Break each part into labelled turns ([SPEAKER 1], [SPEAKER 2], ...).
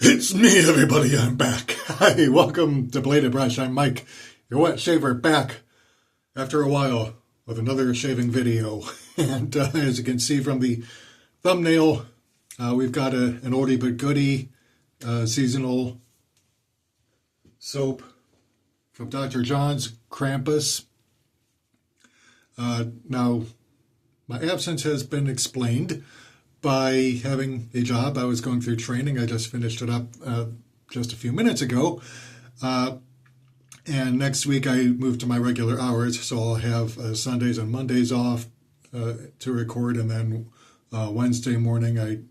[SPEAKER 1] It's me, everybody. I'm back. Hi, welcome to Bladed Brush. I'm Mike, your wet shaver, back after a while with another shaving video. And as you can see from the thumbnail, we've got an oldie but goodie seasonal soap from Dr. John's, Krampus. Now, my absence has been explained by having a job. I was going through training. I just finished it up just a few minutes ago. And next week I move to my regular hours, so I'll have Sundays and Mondays off to record, and then Wednesday morning I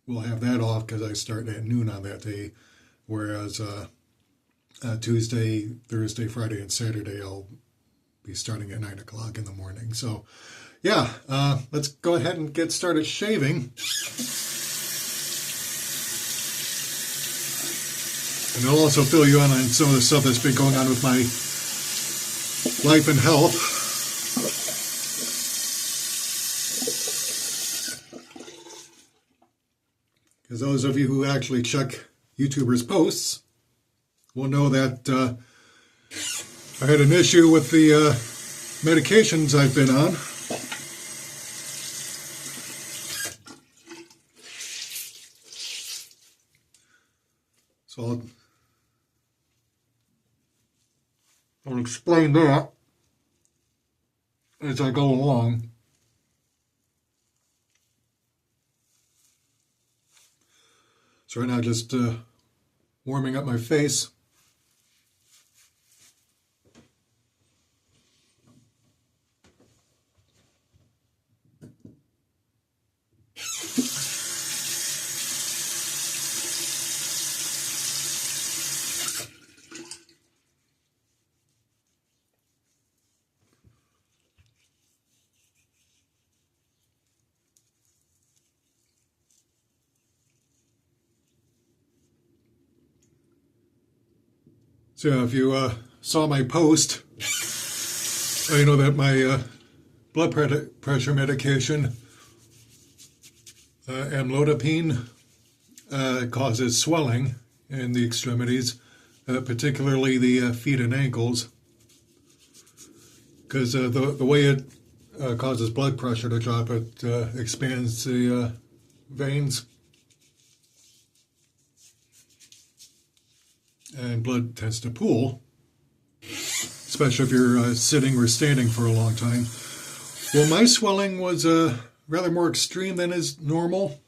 [SPEAKER 1] will have that off because I start at noon on that day, whereas Tuesday, Thursday, Friday, and Saturday I'll be starting at 9 o'clock in the morning. So yeah, let's go ahead and get started shaving. And I'll also fill you in on some of the stuff that's been going on with my life and health. Because those of you who actually check YouTubers' posts will know that I had an issue with the medications I've been on. So I'll explain that as I go along. So right now, just warming up my face. So if you saw my post, you know that my blood pressure medication, amlodipine, causes swelling in the extremities, particularly the feet and ankles, because the way it causes blood pressure to drop, it expands the veins, and blood tends to pool, especially if you're sitting or standing for a long time. Well, my swelling was rather more extreme than is normal.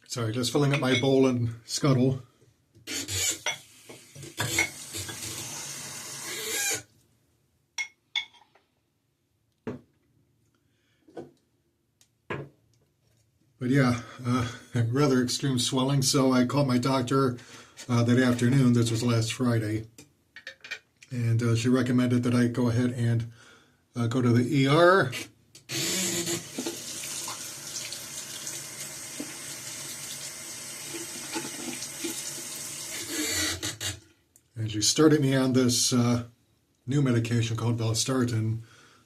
[SPEAKER 1] Sorry, just filling up my bowl and scuttle. But yeah, rather extreme swelling, so I called my doctor that afternoon. This was last Friday. And she recommended that I go ahead and go to the ER. And she started me on this new medication called valsartan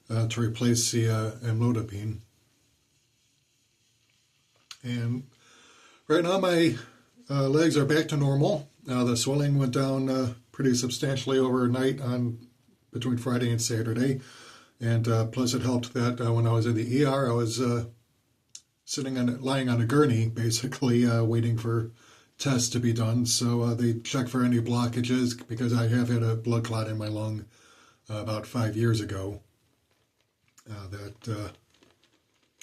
[SPEAKER 1] to replace the amlodipine. And right now my legs are back to normal. The swelling went down pretty substantially overnight on between Friday and Saturday. And plus it helped that when I was in the ER, I was lying on a gurney, basically waiting for tests to be done. So they check for any blockages, because I have had a blood clot in my lung about 5 years ago.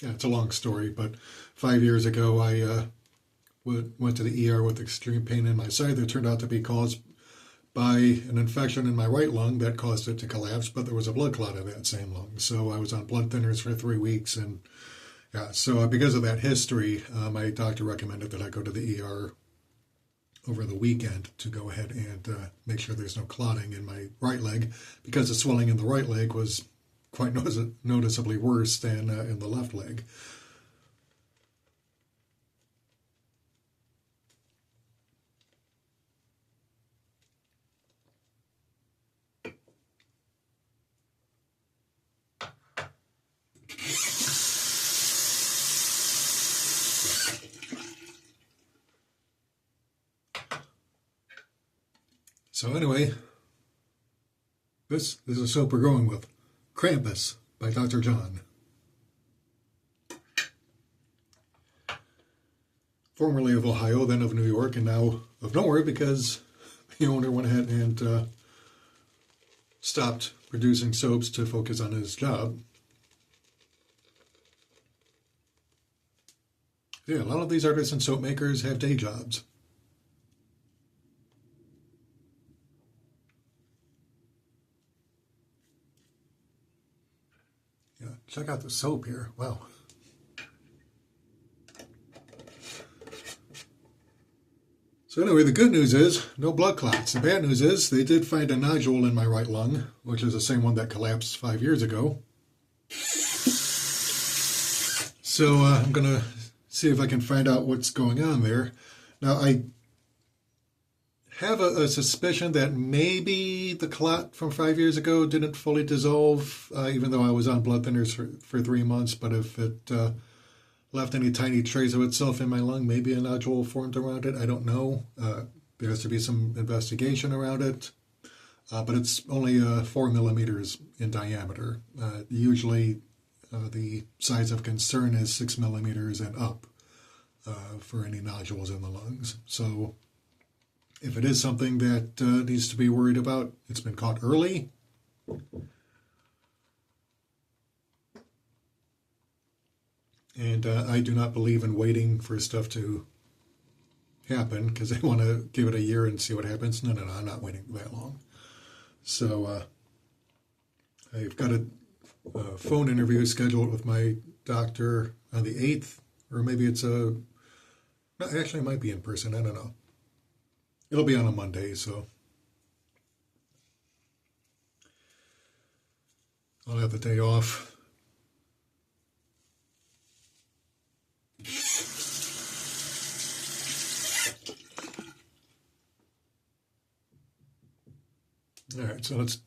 [SPEAKER 1] Yeah, it's a long story, but 5 years ago I went to the ER with extreme pain in my side that turned out to be caused by an infection in my right lung that caused it to collapse, but there was a blood clot in that same lung. So I was on blood thinners for 3 weeks and Yeah, so because of that history, my doctor recommended that I go to the ER over the weekend to go ahead and make sure there's no clotting in my right leg, because the swelling in the right leg was quite noticeably worse than in the left leg. So anyway, this is a soap we're going with. Krampus by Dr. John. Formerly of Ohio, then of New York, and now of nowhere because the owner went ahead and stopped producing soaps to focus on his job. Yeah, a lot of these artists and soap makers have day jobs. Yeah, check out the soap here. Wow. So anyway, the good news is no blood clots. The bad news is they did find a nodule in my right lung, which is the same one that collapsed 5 years ago. So I'm going to see if I can find out what's going on there. Now, I have a suspicion that maybe the clot from 5 years ago didn't fully dissolve, even though I was on blood thinners for 3 months. But if it left any tiny trace of itself in my lung, maybe a nodule formed around it. I don't know. There has to be some investigation around it. But it's only 4 millimeters in diameter. Usually the size of concern is 6 millimeters and up for any nodules in the lungs. So if it is something that needs to be worried about, it's been caught early. And I do not believe in waiting for stuff to happen because they want to give it a year and see what happens. No, I'm not waiting that long. So I've got a phone interview scheduled with my doctor on the 8th, or maybe it's no, actually it might be in person. I don't know. It'll be on a Monday, so I'll have the day off. All right, so let's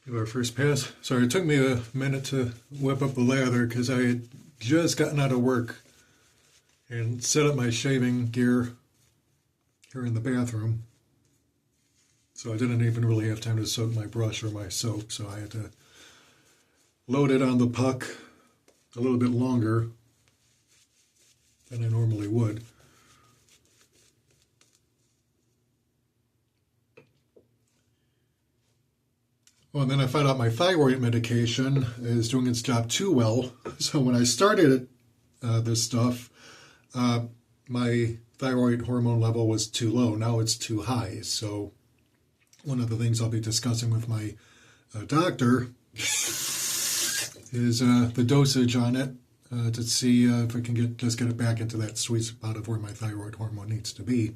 [SPEAKER 1] do our first pass. Sorry, it took me a minute to whip up the lather because I had just gotten out of work and set up my shaving gear here in the bathroom. So I didn't even really have time to soak my brush or my soap, so I had to load it on the puck a little bit longer than I normally would. Well, and then I found out my thyroid medication is doing its job too well. So when I started this stuff, my thyroid hormone level was too low. Now it's too high. So one of the things I'll be discussing with my doctor is the dosage on it to see if I can just get it back into that sweet spot of where my thyroid hormone needs to be.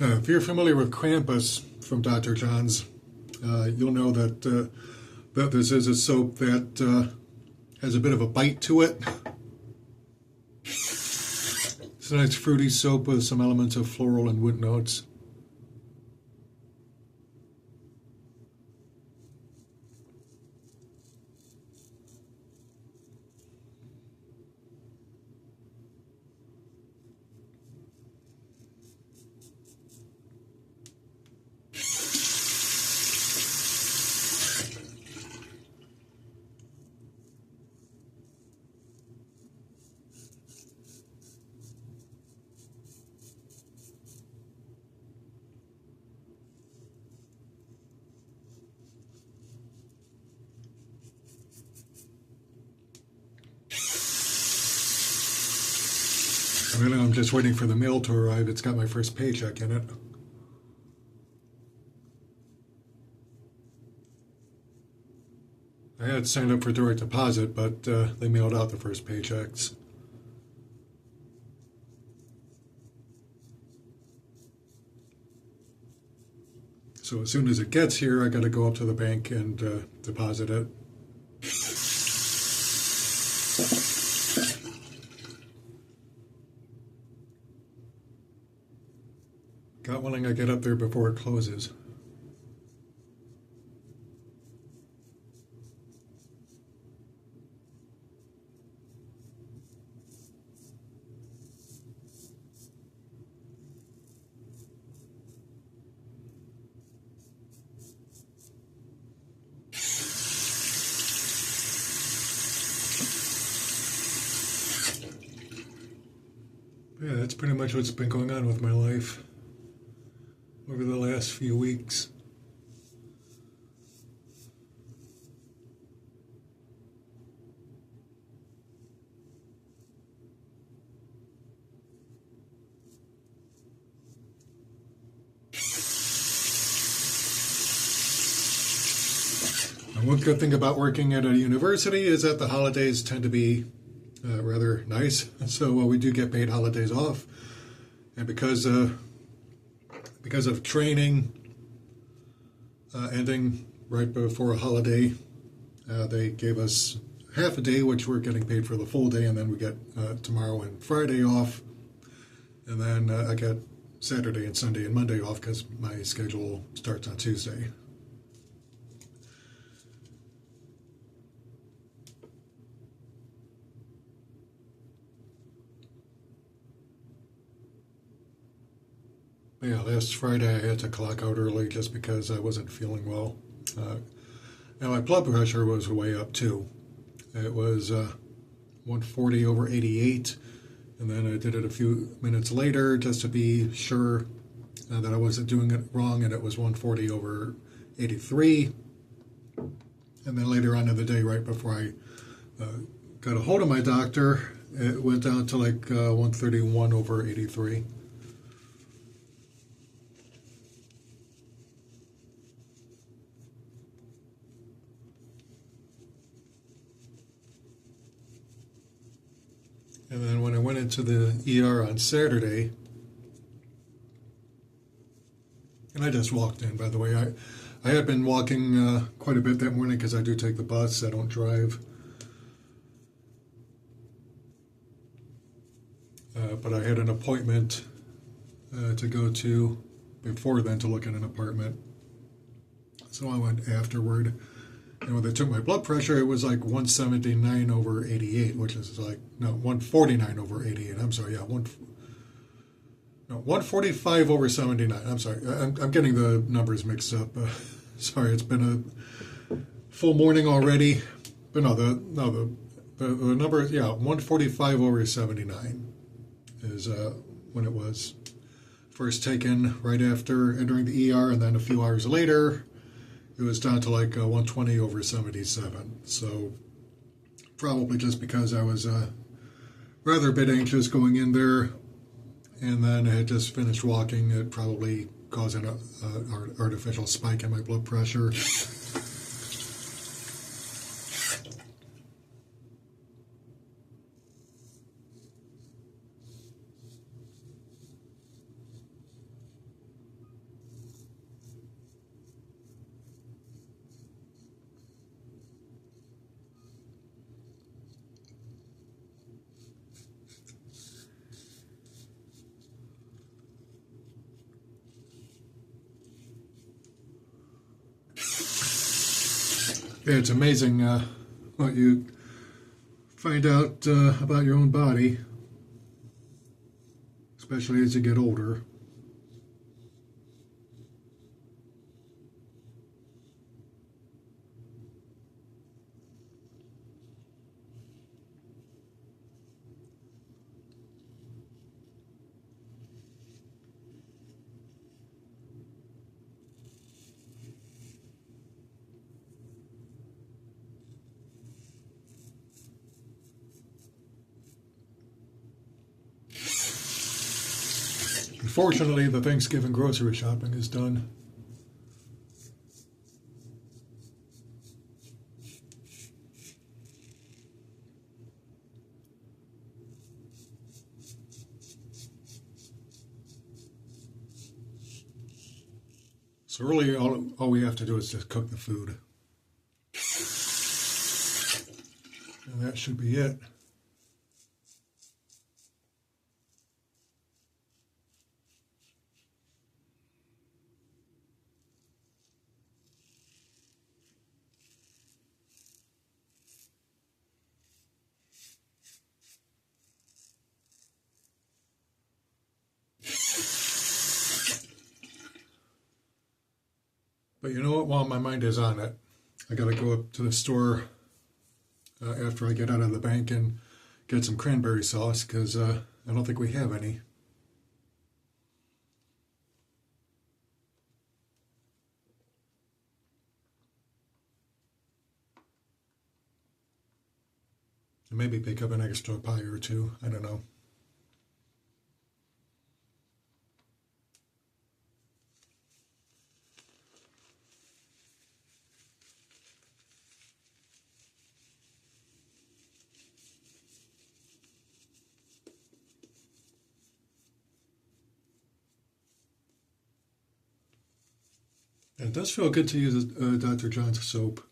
[SPEAKER 1] If you're familiar with Krampus from Dr. John's, you'll know that that this is a soap that has a bit of a bite to it. It's a nice fruity soap with some elements of floral and wood notes. Right now I'm just waiting for the mail to arrive. It's got my first paycheck in it. I had signed up for direct deposit, but they mailed out the first paychecks. So as soon as it gets here, I got to go up to the bank and deposit it. God willing, I get up there before it closes. Yeah, that's pretty much what's been going on with my life over the last few weeks. And one good thing about working at a university is that the holidays tend to be rather nice. So we do get paid holidays off. And because of training ending right before a holiday, they gave us half a day, which we're getting paid for the full day, and then we get tomorrow and Friday off. And then I get Saturday and Sunday and Monday off because my schedule starts on Tuesday. Yeah, last Friday I had to clock out early just because I wasn't feeling well. And my blood pressure was way up too. It was 140 over 88, and then I did it a few minutes later just to be sure that I wasn't doing it wrong, and it was 140 over 83. And then later on in the day, right before I got a hold of my doctor, it went down to like 131 over 83. And then when I went into the ER on Saturday, and I just walked in, by the way. I had been walking quite a bit that morning because I do take the bus. I don't drive. But I had an appointment to go to before then to look at an apartment. So I went afterward. And when they took my blood pressure, it was like 179 over 88, which is like, no, 149 over 88. I'm sorry, yeah, 145 over 79. I'm sorry, I'm getting the numbers mixed up. Sorry, it's been a full morning already. But no, the number, yeah, 145 over 79 is when it was first taken right after entering the ER, and then a few hours later, it was down to like 120 over 77. So probably just because I was rather a bit anxious going in there, and then I had just finished walking, it probably caused an artificial spike in my blood pressure. Yeah, it's amazing what you find out about your own body, especially as you get older. Fortunately, the Thanksgiving grocery shopping is done. So really, all we have to do is just cook the food. And that should be it. But you know what? While my mind is on it, I got to go up to the store after I get out of the bank and get some cranberry sauce because I don't think we have any. And maybe pick up an extra pie or two. I don't know. It does feel good to use Dr. John's soap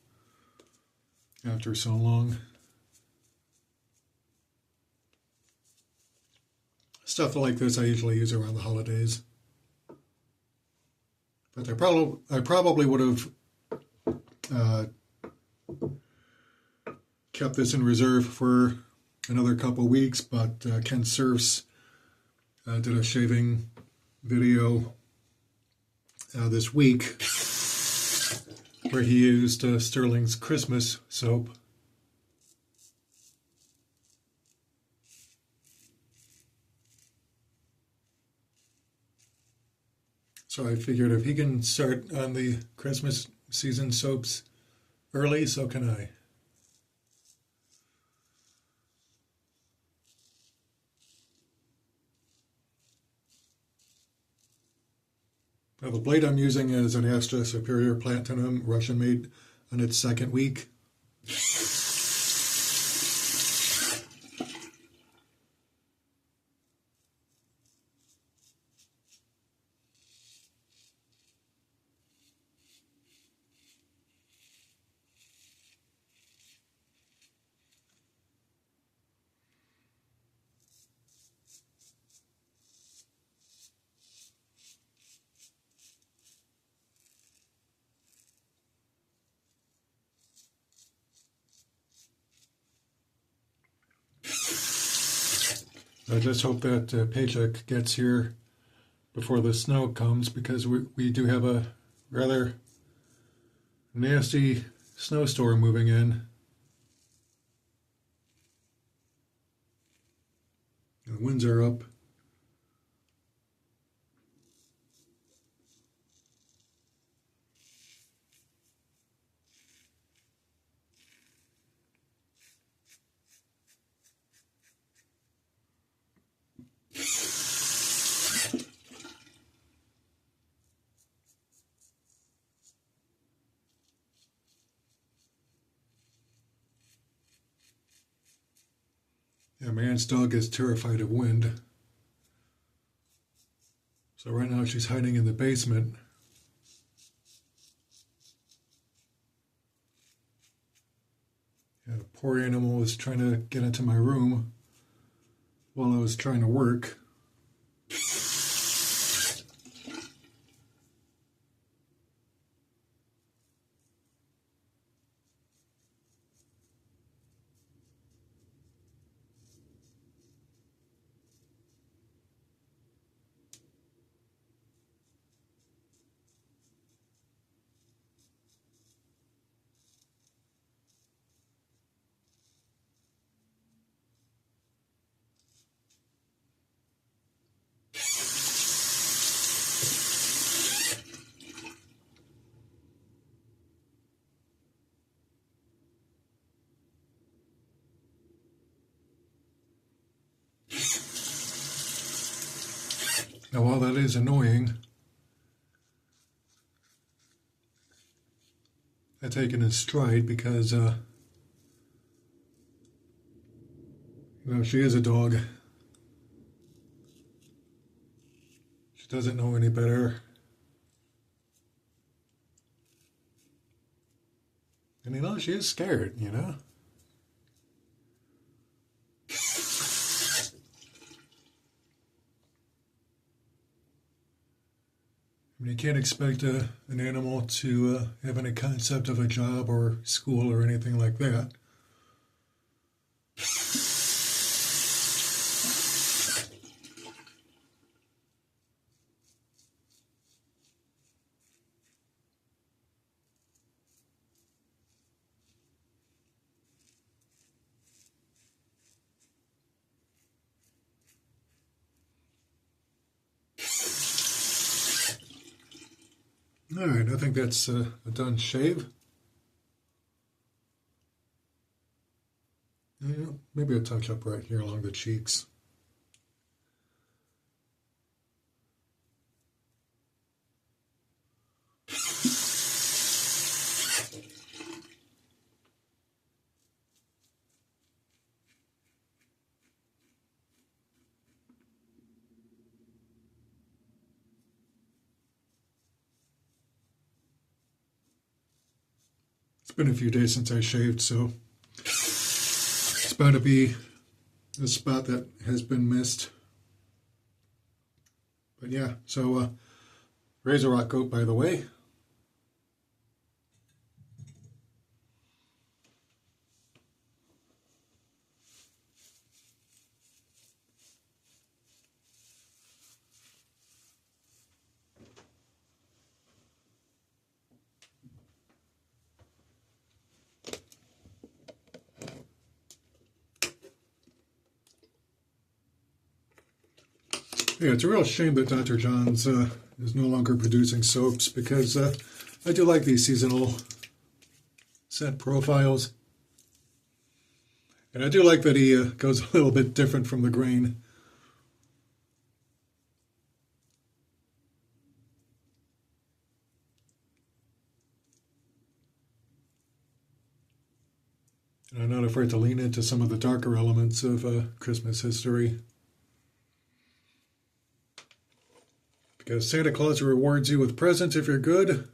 [SPEAKER 1] after so long. Stuff like this I usually use around the holidays. But I probably would have kept this in reserve for another couple weeks, but Ken Surfs did a shaving video this week where he used Sterling's Christmas soap. So I figured if he can start on the Christmas season soaps early, so can I. Now the blade I'm using is an Astra Superior Platinum, Russian made, on its second week. I just hope that paycheck gets here before the snow comes, because we do have a rather nasty snowstorm moving in. The winds are up. Yeah, man's dog is terrified of wind. So right now she's hiding in the basement. Yeah, the poor animal was trying to get into my room while I was trying to work. Now, while that is annoying, I take it in stride because, she is a dog. She doesn't know any better. And, she is scared, You can't expect an animal to have any concept of a job or school or anything like that. All right, I think that's a done shave. Maybe a touch up right here along the cheeks. It's been a few days since I shaved, so it's bound to be a spot that has been missed. But yeah, so razor rock coat, by the way. Yeah, it's a real shame that Dr. John's is no longer producing soaps because I do like these seasonal scent profiles. And I do like that he goes a little bit different from the grain. And I'm not afraid to lean into some of the darker elements of Christmas history. Because Santa Claus rewards you with presents if you're good,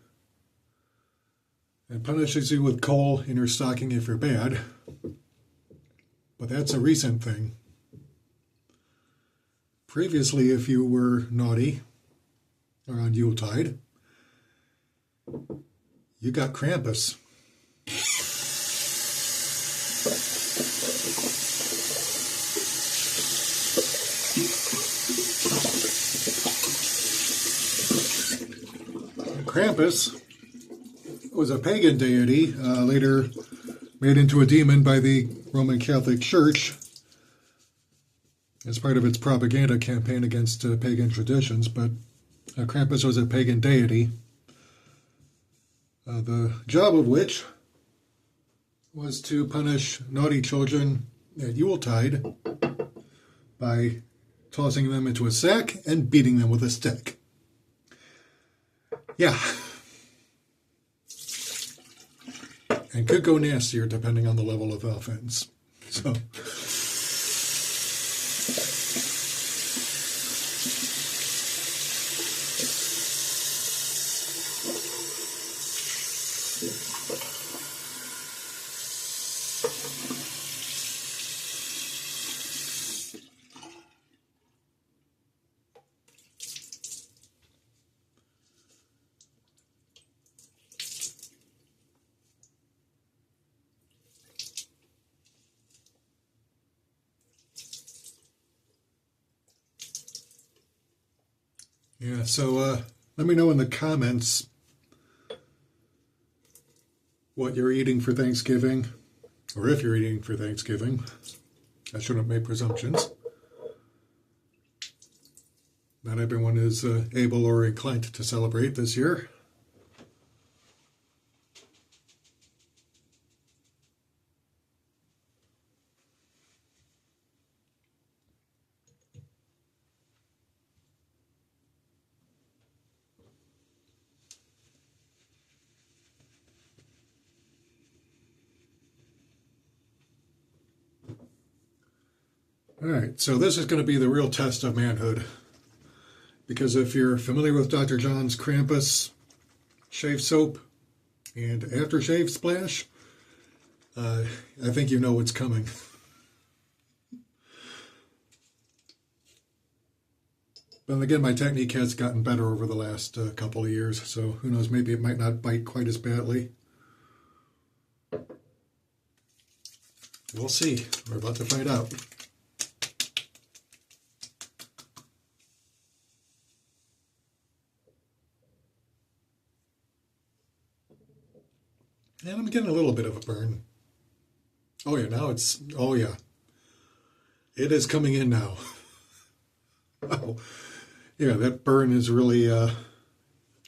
[SPEAKER 1] and punishes you with coal in your stocking if you're bad. But that's a recent thing. Previously, if you were naughty around Yuletide, you got Krampus. Krampus was a pagan deity, later made into a demon by the Roman Catholic Church as part of its propaganda campaign against pagan traditions, but Krampus was a pagan deity, the job of which was to punish naughty children at Yuletide by tossing them into a sack and beating them with a stick. Yeah. And could go nastier depending on the level of offense. So. Yeah, so let me know in the comments what you're eating for Thanksgiving, or if you're eating for Thanksgiving. I shouldn't make presumptions. Not everyone is able or inclined to celebrate this year. All right, so this is going to be the real test of manhood. Because if you're familiar with Dr. John's Krampus shave soap and aftershave splash, I think you know what's coming. But again, my technique has gotten better over the last couple of years, so who knows, maybe it might not bite quite as badly. We'll see. We're about to find out. And I'm getting a little bit of a burn. Oh yeah, now it's, oh yeah. It is coming in now. Wow. Yeah, that burn is really,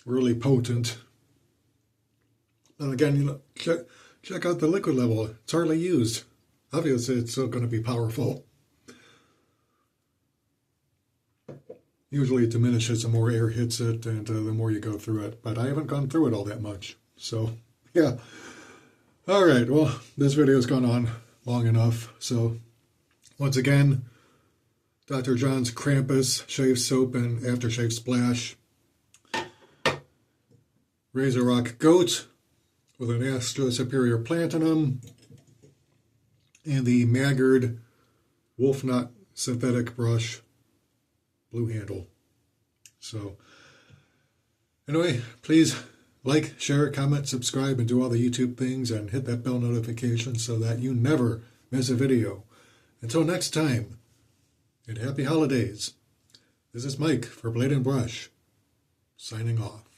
[SPEAKER 1] really potent. And again, you know, check out the liquid level. It's hardly used. Obviously, it's still going to be powerful. Usually it diminishes the more air hits it and the more you go through it. But I haven't gone through it all that much. So, yeah. All right, well, this video's gone on long enough. So, once again, Dr. John's Krampus Shave Soap and Aftershave Splash. Razor Rock Goat with an Extra Superior Platinum. And the Maggard Wolf Knot Synthetic Brush Blue Handle. So, anyway, please like, share, comment, subscribe, and do all the YouTube things, and hit that bell notification so that you never miss a video. Until next time, and happy holidays. This is Mike for Blade and Brush, signing off.